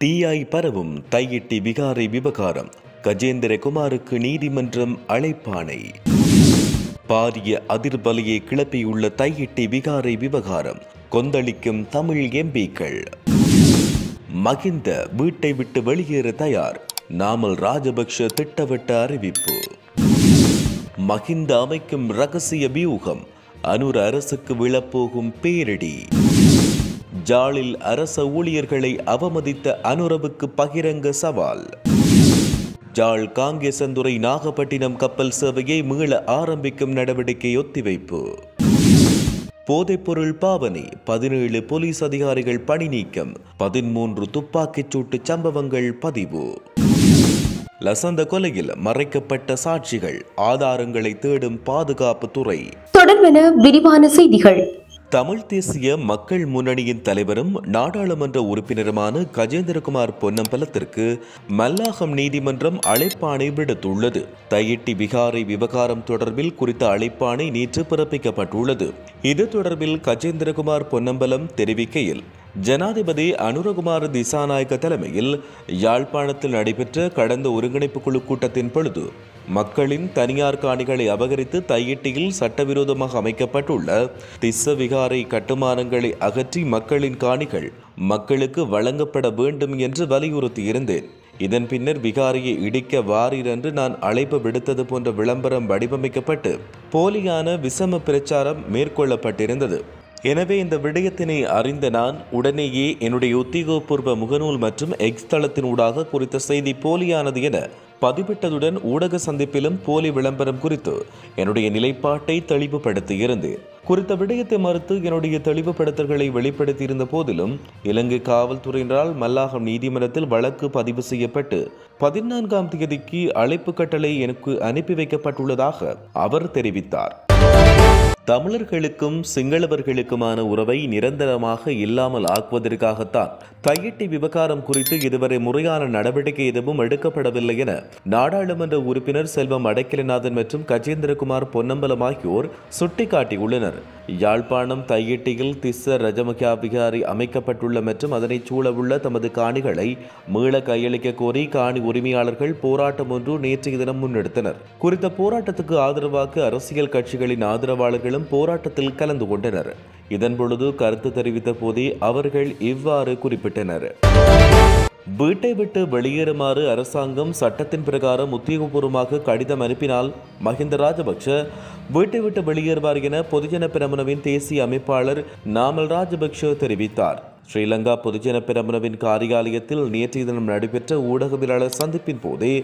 தீயாய் பரவும் தையிட்டி விகாரை விவகாரம். கஜேந்திரகுமாருக்கு நீதிமன்றம் அழைப்பாணை. பாரிய அதிர்வலையை கிளப்பியுள்ள தையிட்டி விகாரை விவகாரம். கொந்தளிக்கும் தமிழ் எம்பிக்கள். மகிந்த வீட்டை விட்டு வெளியேற தயார். நாமல் ராஜபக்ஷ திட்டவட்ட அறிவிப்பு. மகிந்த அமைக்கும் ரகசிய வியூகம். அனுர அரசுக்கு விழப்போகும் பேரிடி. ஜாலில் அரச ஊழியர்களை அவமதித்த அனுரவுக்கு பகிரங்க சவால். ஜாழ் காங்கேசந்துறை நாகப்பட்டினம் கப்பல் சேவையை மீள ஆரம்பிக்கும் நடவடிக்கை ஒத்திவைப்பு. போதைப்பொருள் பாவனை. 17 போலீஸ் அதிகாரிகள் பணி நீக்கம். 13 துப்பாக்கிச்சூட்டு சம்பவங்கள் பதிவு. லசந்த கொலையில் மறைக்கப்பட்ட சாட்சிகள் ஆதாரங்களை தேடும் பாதுகாப்பு துறை. தொடர்பென விரிவான செய்திகள். தமிழ் தேசிய மக்கள் முன்னணியின் தலைவரும் நாடாளுமன்ற உறுப்பினருமான கஜேந்திரகுமார் பொன்னம்பலத்திற்கு மல்லாகம் நீதிமன்றம் அழைப்பாணை விடுத்துள்ளது. தையிட்டி விகாரை விவகாரம் தொடர்பில் குறித்த அழைப்பாணை நேற்று பிறப்பிக்கப்பட்டுள்ளது. இது தொடர்பில் கஜேந்திரகுமார் பொன்னம்பலம் தெரிவிக்கையில், ஜனாதிபதி அனுரகுமார திசாநாயக்க தலைமையில் யாழ்ப்பாணத்தில் நடைபெற்ற கடந்த ஒருங்கிணைப்பு குழு கூட்டத்தின் பொழுது மக்களின் தனியார் காணிகளை அபகரித்து தையிட்டியில் சட்டவிரோதமாக அமைக்கப்பட்டுள்ள திஸ்ஸ விகாரை கட்டுமானங்களை அகற்றி மக்களின் காணிகள் மக்களுக்கு வழங்கப்பட வேண்டும் என்று வலியுறுத்தியிருந்தேன். இதன் பின்னர் விகாரையை இடிக்க வாரீர் என்று நான் அழைப்பு விடுத்தது போன்ற விளம்பரம் வடிவமைக்கப்பட்டு போலியான விசம பிரச்சாரம் மேற்கொள்ளப்பட்டிருந்தது. எனவே இந்த விடயத்தினை அறிந்த நான் உடனேயே என்னுடைய உத்தியோகபூர்வ முகநூல் மற்றும் எக்ஸ் தளத்தினூடாக குறித்த செய்தி போலியானது என பதிவிட்டதுடன் ஊடக சந்திப்பிலும் போலி விளம்பரம் குறித்து என்னுடைய நிலைப்பாட்டை தெளிவுபடுத்தியிருந்தேன். குறித்த விடயத்தை மறுத்து என்னுடைய தெளிவுபடுத்தல்களை வெளிப்படுத்தியிருந்த போதிலும் இலங்கை காவல்துறையினரால் மல்லாகம் நீதிமன்றத்தில் வழக்கு பதிவு செய்யப்பட்டு 14ஆம் தேதிக்கு அழைப்பு கட்டளை எனக்கு அனுப்பி வைக்கப்பட்டுள்ளதாக அவர் தெரிவித்தார். தமிழர்களுக்கும் சிங்களவர்களுக்குமான உறவை நிரந்தரமாக இல்லாமல் ஆக்குவதற்காகத்தான் தையிட்டி விவகாரம் குறித்து இதுவரை முறையான நடவடிக்கை எதுவும் எடுக்கப்படவில்லை என நாடாளுமன்ற உறுப்பினர் செல்வம் அடைக்கலநாதன் மற்றும் கஜேந்திரகுமார் பொன்னம்பலம் ஆகியோர் சுட்டிக்காட்டியுள்ளனர். யாழ்ப்பாணம் தையிட்டியில் திஸ்ஸ ரஜமகா விகாரை அமைக்கப்பட்டுள்ள மற்றும் அதனை சூழவுள்ள தமது காணிகளை மீள கையளிக்க கோரி காணி உரிமையாளர்கள் போராட்டம் ஒன்று நேற்றைய தினம் முன்னெடுத்தனர். குறித்த போராட்டத்துக்கு ஆதரவாக அரசியல் கட்சிகளின் ஆதரவாளர்களும் போராட்டத்தில் கலந்து கொண்டனர். இதன்பொழுது கருத்து தெரிவித்த போதே அவர்கள் இவ்வாறு குறிப்பிட்டனர். வீட்டை விட்டு வெளியேறுமாறு அரசாங்கம் சட்டத்தின் பிரகாரம் உத்தியோகபூர்வமாக கடிதம் அனுப்பினால் மஹிந்த ராஜபக்ஷ வீட்டை விட்டு வெளியேறுவார் என பொதுஜன பெரமுனவின் தேசிய அமைப்பாளர் நாமல் ராஜபக்ஷ தெரிவித்தார். ஸ்ரீலங்கா பொதுஜன பெரமுனவின் காரியாலயத்தில் நேற்றைய தினம் நடைபெற்ற ஊடகவியலாளர் சந்திப்பின் போதே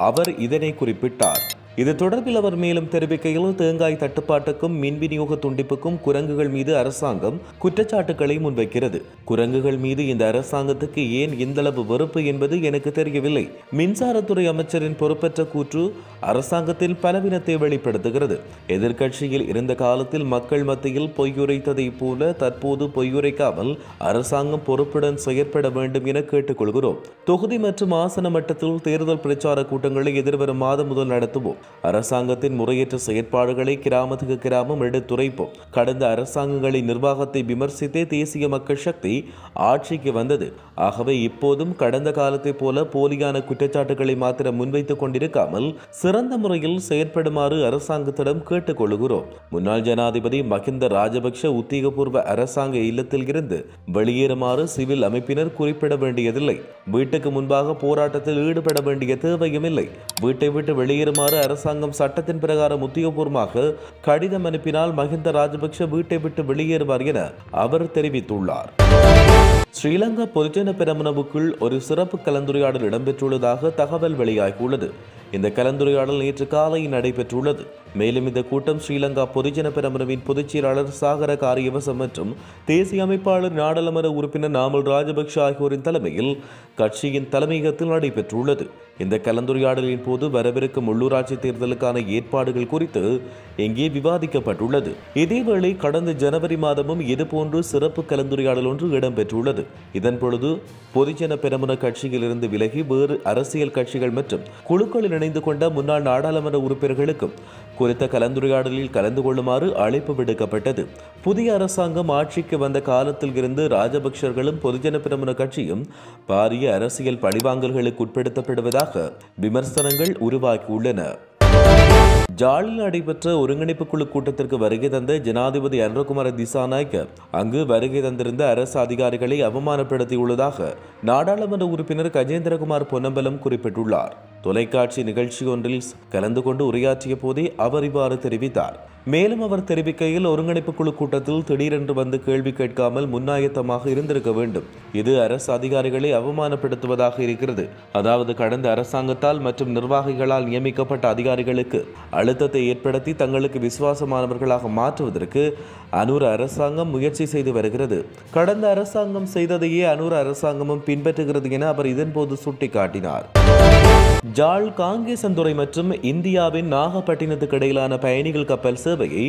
அவர் இதனை குறிப்பிட்டார். இது தொடர்பில் அவர் மேலும் தெரிவிக்கையில், தேங்காய் தட்டுப்பாட்டுக்கும் மின் விநியோக துண்டிப்புக்கும் குரங்குகள் மீது அரசாங்கம் குற்றச்சாட்டுக்களை முன்வைக்கிறது. குரங்குகள் மீது இந்த அரசாங்கத்துக்கு ஏன் இந்தளவு வெறுப்பு என்பது எனக்கு தெரியவில்லை. மின்சாரத்துறை அமைச்சரின் பொறுப்பற்ற கூற்று அரசாங்கத்தின் பலவீனத்தை வெளிப்படுத்துகிறது. எதிர்க்கட்சியில் இருந்த காலத்தில் மக்கள் மத்தியில் பொய்யுரைத்ததை போல தற்போது பொய்யுரைக்காமல் அரசாங்கம் பொறுப்புடன் செயற்பட வேண்டும் என கேட்டுக்கொள்கிறோம். தொகுதி மற்றும் ஆசன மட்டத்தில் தேர்தல் பிரச்சார கூட்டங்களை எதிர்வரும் மாதம் முதல் நடத்துவோம். அரசாங்கத்தின் முறையற்ற செயற்பாடுகளை கிராமத்துக்கு கிராமம் எடுத்துரைப்போம். கடந்த அரசாங்கங்களின் நிர்வாகத்தை விமர்சித்தே தேசிய மக்கள் சக்தி ஆட்சிக்கு வந்தது. ஆகவே இப்போதும் கடந்த காலத்தை போல போலியான குற்றச்சாட்டுகளை மாத்திரம் முன்வைத்துக் கொண்டிருக்காமல் சிறந்த முறையில் செயற்படுமாறு அரசாங்கத்திடம் கேட்டுக்கொள்கிறோம். முன்னாள் ஜனாதிபதி மஹிந்த ராஜபக்ஷ உத்தியோகபூர்வ அரசாங்க இல்லத்தில் இருந்து வெளியேறுமாறு சிவில் அமைப்பினர் குறிப்பிட வேண்டியதில்லை. வீட்டுக்கு முன்பாக போராட்டத்தில் ஈடுபட வேண்டிய தேவையும் இல்லை. வீட்டை விட்டு வெளியேறுமாறு அரசாங்கம் சட்டத்தின் பிரகாரம் உத்தியோகபூர்வமாக கடிதம் அனுப்பினால் மஹிந்த ராஜபக்ஷ வீட்டை விட்டு வெளியேறுவார் என அவர் தெரிவித்துள்ளார். ஸ்ரீலங்கா பொதுஜன பெரமுனவுக்குள் ஒரு சிறப்பு கலந்துரையாடல் இடம்பெற்றுள்ளதாக தகவல் வெளியாகியுள்ளது. இந்த கலந்துரையாடல் நேற்று காலை நடைபெற்றுள்ளது. மேலும் இந்த கூட்டம் ஸ்ரீலங்கா பொதுஜன பெரமுனவின் பொதுச் செயலாளர் சாகர காரியவசம் மற்றும் தேசிய அமைப்பாளர் நாடாளுமன்ற உறுப்பினர் நாமல் ராஜபக்ஷ ஆகியோரின் தலைமையில் கட்சியின் தலைமையகத்தில் நடைபெற்றுள்ளது. இந்த கலந்துரையாடலின் போது வரவிருக்கும் உள்ளூராட்சி தேர்தலுக்கான ஏற்பாடுகள் குறித்து இங்கே விவாதிக்கப்பட்டுள்ளது. இதேவேளை கடந்த ஜனவரி மாதமும் இதுபோன்று சிறப்பு கலந்துரையாடல் ஒன்று இடம்பெற்றுள்ளது. இதன் பொழுது பொதுஜன பெரமுன கட்சியில் இருந்து விலகி வேறு அரசியல் கட்சிகள் மற்றும் குழுக்களில் இணைந்து கொண்ட முன்னாள் நாடாளுமன்ற உறுப்பினர்களுக்கும் குறித்த கலந்துரையாடலில் கலந்து கொள்ளுமாறு அழைப்பு விடுக்கப்பட்டது. புதிய அரசாங்கம் ஆட்சிக்கு வந்த காலத்தில் இருந்து ராஜபக்சர்களும் பொதுஜன பெரமுன கட்சியும் பாரிய அரசியல் பழிவாங்கல்களுக்கு உட்படுத்தப்படுவதாக விமர்சனங்கள் உருவாகியுள்ளன. ஜாலில் நடைபெற்ற ஒருங்கிணைப்பு குழு கூட்டத்திற்கு வருகை தந்த ஜனாதிபதி அனுரகுமார திசாநாயக்க அங்கு வருகை தந்திருந்த அரசு அதிகாரிகளை அவமானப்படுத்தியுள்ளதாக நாடாளுமன்ற உறுப்பினர் கஜேந்திரகுமார் பொன்னம்பலம் குறிப்பிட்டுள்ளார். தொலைக்காட்சி நிகழ்ச்சி ஒன்றில் கலந்து கொண்டு உரையாற்றிய போதே அவர் இவ்வாறு தெரிவித்தார். மேலும் அவர் தெரிவிக்கையில், ஒருங்கிணைப்பு குழு கூட்டத்தில் திடீரென்று வந்து கேள்வி கேட்காமல் முன்னாயத்தமாக இருந்திருக்க வேண்டும். இது அரசு அதிகாரிகளை அவமானப்படுத்துவதாக இருக்கிறது. அதாவது கடந்த அரசாங்கத்தால் மற்றும் நிர்வாகிகளால் நியமிக்கப்பட்ட அதிகாரிகளுக்கு அழுத்தத்தை ஏற்படுத்தி தங்களுக்கு விசுவாசமானவர்களாக மாற்றுவதற்கு அனுர அரசாங்கம் முயற்சி செய்து வருகிறது. கடந்த அரசாங்கம் செய்ததையே அனுர அரசாங்கமும் பின்பற்றுகிறது என அவர் இதன்போது சுட்டிக்காட்டினார். ஜாழ் காங்கேசன்துறை மற்றும் இந்தியாவின் நாகப்பட்டினத்துக்கு இடையிலான பயணிகள் கப்பல் சேவையை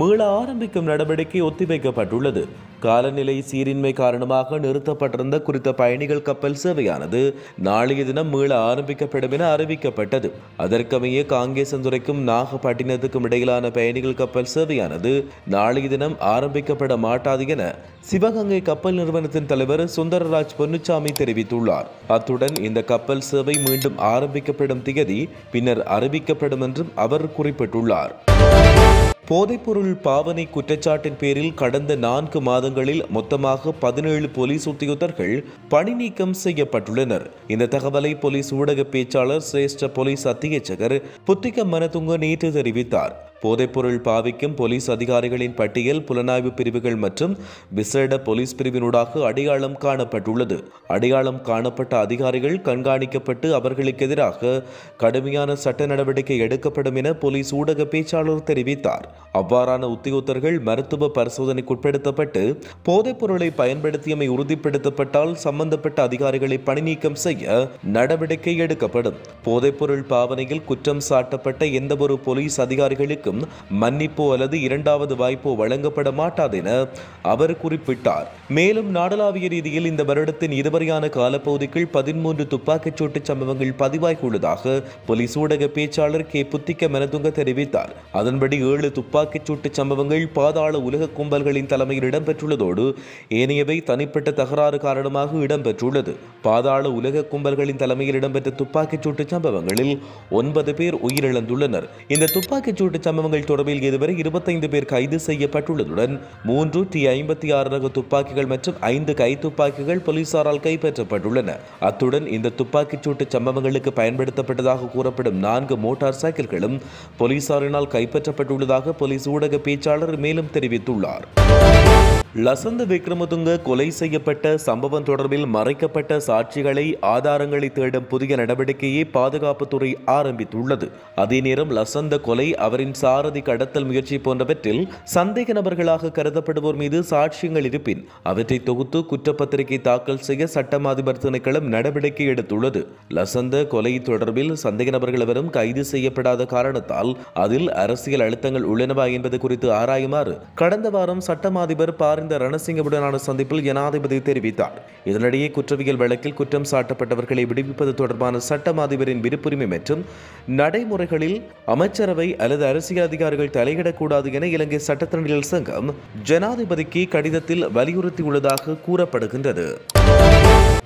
மீள ஆரம்பிக்கும் நடவடிக்கை ஒத்திவைக்கப்பட்டுள்ளது. காலநிலை சீரின்மை காரணமாக நிறுத்தப்பட்டிருந்த குறித்த பயணிகள் கப்பல் சேவையானது நாளைய தினம் மீள ஆரம்பிக்கப்படும் என அறிவிக்கப்பட்டது. அதற்கமைய காங்கேசன்துறைக்கும் நாகப்பட்டினத்துக்கும் இடையிலான பயணிகள் கப்பல் சேவையானது நாளைய தினம் ஆரம்பிக்கப்பட மாட்டாது என சிவகங்கை கப்பல் நிறுவனத்தின் தலைவர் சுந்தரராஜ் பொன்னுச்சாமி தெரிவித்துள்ளார். அத்துடன் இந்த கப்பல் சேவை மீண்டும் ஆரம்பிக்கப்படும் திகதி பின்னர் அறிவிக்கப்படும் என்றும் அவர் குறிப்பிட்டுள்ளார். போதைப்பொருள் பாவனை குற்றச்சாட்டின் பேரில் கடந்த 4 மாதங்களில் மொத்தமாக 17 போலீஸ் உத்தியோகத்தர்கள் பணி நீக்கம் செய்யப்பட்டுள்ளனர். இந்த தகவலை போலீஸ் ஊடக பேச்சாளர் சிரேஷ்ட போலீஸ் அத்தியட்சகர் புத்திக மனதுங்க நேற்று தெரிவித்தார். போதைப்பொருள் பாவிக்கும் போலீஸ் அதிகாரிகளின் பட்டியல் புலனாய்வு பிரிவுகள் மற்றும் விசேட போலீஸ் பிரிவினூடாக அடையாளம் காணப்பட்டுள்ளது. அடையாளம் காணப்பட்ட அதிகாரிகள் கண்காணிக்கப்பட்டு அவர்களுக்கு எதிராக கடுமையான சட்ட நடவடிக்கை எடுக்கப்படும் என போலீஸ் ஊடக பேச்சாளர் தெரிவித்தார். அவ்வாறான உத்தியோகத்தர்கள் மருத்துவ பரிசோதனைக்குட்படுத்தப்பட்டு போதைப் பொருளை பயன்படுத்தியமை உறுதிப்படுத்தப்பட்டால் சம்பந்தப்பட்ட அதிகாரிகளை பணி நீக்கம் செய்ய நடவடிக்கை எடுக்கப்படும். போதைப்பொருள் பாவனையில் குற்றம் சாட்டப்பட்ட எந்தவொரு போலீஸ் அதிகாரிகளுக்கும் மன்னிப்போ அல்லது இரண்டாவது வாய்ப்போ வழங்கப்பட மாட்டாது என அவர் குறிப்பிட்டார். மேலும் நாடளாவிய ரீதியில் இந்த வருடத்தின் இதுவரையான காலப்பகுதிக்குள் 13 துப்பாக்கிச் சூட்டு சம்பவங்கள் பதிவாகியுள்ளதாக போலீஸ் ஊடக பேச்சாளர் கே புத்திக்க மனதுங்க தெரிவித்தார். அதன்படி 7 துப்பாக்கிச் சூட்டு சம்பவங்கள் பாதாள உலக கும்பல்களின் தலைமையில் இடம்பெற்றுள்ளதோடு ஏனையவை தனிப்பட்ட தகராறு காரணமாக இடம்பெற்றுள்ளது. பாதாள உலக கும்பல்களின் தலைமையில் இடம்பெற்ற துப்பாக்கிச் சூட்டு சம்பவங்களில் 9 பேர் உயிரிழந்துள்ளனர். இந்த துப்பாக்கிச் சூட்டு சம்பவங்கள் தொடர்பில் இதுவரை 25 பேர் கைது செய்யப்பட்டுள்ளதுடன் 3 T-56 ரக துப்பாக்கிகள் மற்றும் 5 கைத்துப்பாக்கிகள் போலீசாரால் கைப்பற்றப்பட்டுள்ளன. அத்துடன் இந்த துப்பாக்கிச் சூட்டு சம்பவங்களுக்கு பயன்படுத்தப்பட்டதாக கூறப்படும் 4 மோட்டார் சைக்கிள்களும் போலீசாரினால் கைப்பற்றப்பட்டுள்ளதாக போலீஸ் ஊடக பேச்சாளர் மேலும் தெரிவித்துள்ளார். லசந்த விக்ரமதுங்க கொலை செய்யப்பட்ட சம்பவம் தொடர்பில் மறைக்கப்பட்ட சாட்சிகளை ஆதாரங்களை தேடும் புதிய நடவடிக்கையை பாதுகாப்புத்துறை ஆரம்பித்துள்ளது. அதே நேரம் லசந்த கொலை, அவரின் சாரதி கடத்தல் முயற்சி போன்றவற்றில் சந்தேக நபர்களாக கருதப்படுவோர் மீது சாட்சியங்கள் இருப்பின் அவற்றை தொகுத்து குற்றப்பத்திரிகை தாக்கல் செய்ய சட்டம் அதிபர் திணைக்களம் நடவடிக்கை எடுத்துள்ளது. லசந்த கொலை தொடர்பில் சந்தேக நபர்கள் எவரும் கைது செய்யப்படாத காரணத்தால் அதில் அரசியல் அழுத்தங்கள் உள்ளனவா என்பது குறித்து ஆராயுமாறு கடந்த வாரம் சட்டம் அதிபர் ரணசிங்கவுடனான சந்திப்பில் ஜனாதிபதி தெரிவித்தார். இதனிடையே குற்றவியல் வழக்கில் குற்றம் சாட்டப்பட்டவர்களை விடுவிப்பது தொடர்பான சட்டம் அதிபரின் விருப்புரிமை மற்றும் நடைமுறைகளில் அமைச்சரவை அல்லது அரசியல் அதிகாரிகள் தலையிடக்கூடாது என இலங்கை சட்டத்தரணிகள் சங்கம் ஜனாதிபதிக்கு கடிதத்தில் வலியுறுத்தியுள்ளதாக கூறப்படுகின்றது.